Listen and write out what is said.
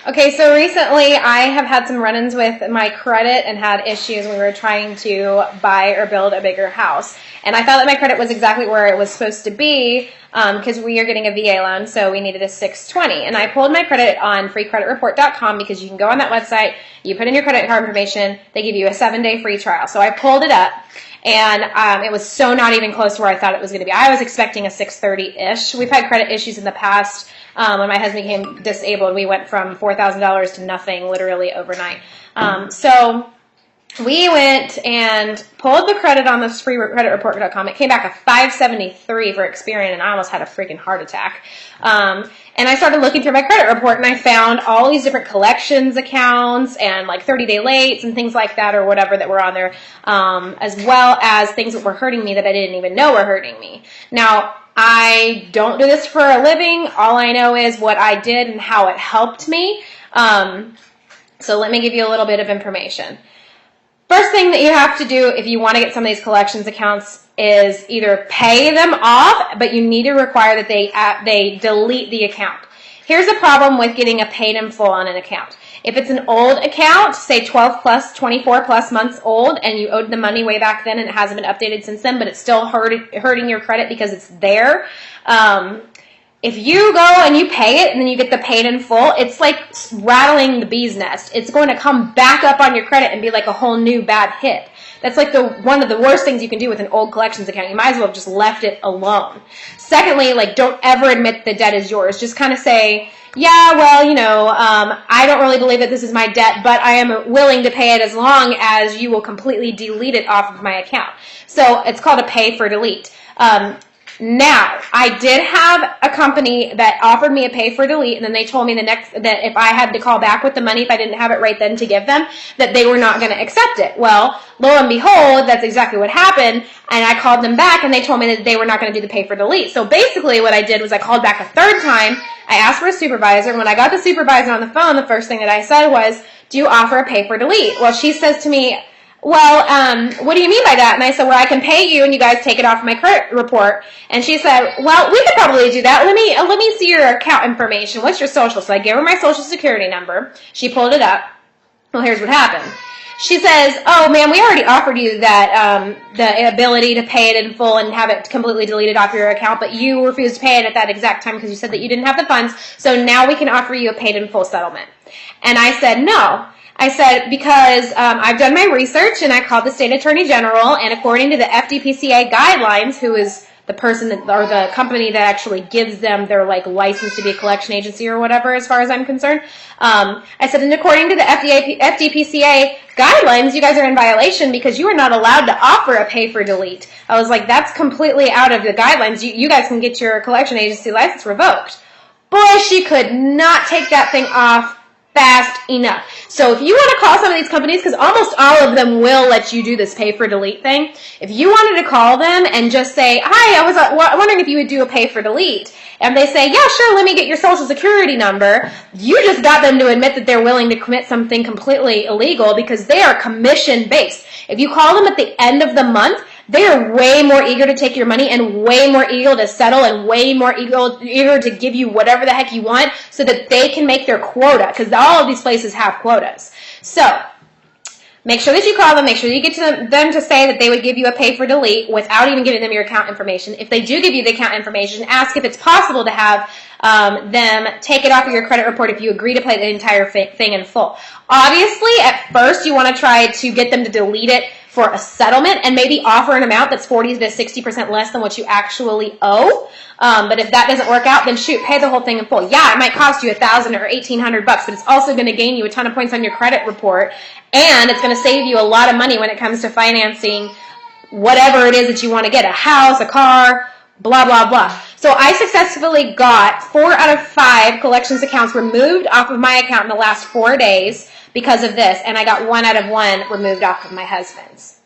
Okay, so recently I have had some run-ins with my credit and had issues when we were trying to buy or build a bigger house. And I thought that my credit was exactly where it was supposed to be because we are getting a VA loan, so we needed a 620. And I pulled my credit on freecreditreport.com because you can go on that website, you put in your credit card information, they give you a 7-day free trial. So I pulled it up. And it was so not even close to where I thought it was going to be. I was expecting a 630-ish. We've had credit issues in the past. When my husband became disabled, we went from $4,000 to nothing literally overnight. So we went and pulled the credit on this freecreditreport.com. It came back a 573 for Experian, and I almost had a freaking heart attack. And I started looking through my credit report, and I found all these different collections accounts and like 30-day lates and things like that or whatever that were on there, as well as things that were hurting me that I didn't even know were hurting me. Now, I don't do this for a living. All I know is what I did and how it helped me. So let me give you a little bit of information. First thing that you have to do if you want to get some of these collections accounts is either pay them off, but you need to require that they delete the account. Here's the problem with getting a paid in full on an account. If it's an old account, say 12 plus, 24 plus months old, and you owed the money way back then and it hasn't been updated since then, but it's still hurting your credit because it's there, if you go and you pay it and then you get the paid in full, it's like rattling the bee's nest. It's going to come back up on your credit and be like a whole new bad hit. That's like one of the worst things you can do with an old collections account. You might as well have just left it alone. Secondly, don't ever admit the debt is yours. Just kind of say, yeah, well, I don't really believe that this is my debt, but I am willing to pay it as long as you will completely delete it off of my account. So it's called a pay for delete. Now, I did have a company that offered me a pay for delete, and then they told me that if I had to call back with the money, if I didn't have it right then to give them, that they were not going to accept it. Well, lo and behold, that's exactly what happened, and I called them back, and they told me that they were not going to do the pay for delete. So basically what I did was I called back a third time, I asked for a supervisor, and when I got the supervisor on the phone, the first thing that I said was, do you offer a pay for delete? Well, she says to me, well, what do you mean by that? And I said, well, I can pay you and you guys take it off my credit report. And she said, well, we could probably do that. Let me see your account information. What's your social? So I gave her my social security number. She pulled it up. Well, here's what happened. She says, oh, man, we already offered you that the ability to pay it in full and have it completely deleted off your account, but you refused to pay it at that exact time because you said that you didn't have the funds. So now we can offer you a paid in full settlement. And I said, no. I said, because I've done my research and I called the state attorney general, and according to the FDPCA guidelines, who is the person or the company that actually gives them their license to be a collection agency or whatever, as far as I'm concerned, I said, and according to the FDPCA guidelines, you guys are in violation because you are not allowed to offer a pay for delete. I was like, that's completely out of the guidelines. You guys can get your collection agency license revoked. Boy, she could not take that thing off fast enough. So if you want to call some of these companies, because almost all of them will let you do this pay for delete thing, if you wanted to call them and just say, hi, I was wondering if you would do a pay for delete, and they say, yeah, sure, let me get your social security number, you just got them to admit that they're willing to commit something completely illegal because they are commission based. If you call them at the end of the month, they are way more eager to take your money and way more eager to settle and way more eager to give you whatever the heck you want so that they can make their quota, because all of these places have quotas. So make sure that you call them. Make sure you get to them to say that they would give you a pay for delete without even giving them your account information. If they do give you the account information, ask if it's possible to have them take it off of your credit report if you agree to pay the entire thing in full. Obviously, at first, you want to try to get them to delete it for a settlement and maybe offer an amount that's 40 to 60% less than what you actually owe. But if that doesn't work out, then shoot, pay the whole thing in full. Yeah, it might cost you $1,000 or $1,800, but it's also going to gain you a ton of points on your credit report, and it's going to save you a lot of money when it comes to financing whatever it is that you want to get, a house, a car, blah, blah, blah. So I successfully got 4 out of 5 collections accounts removed off of my account in the last 4 days because of this, and I got 1 out of 1 removed off of my husband's.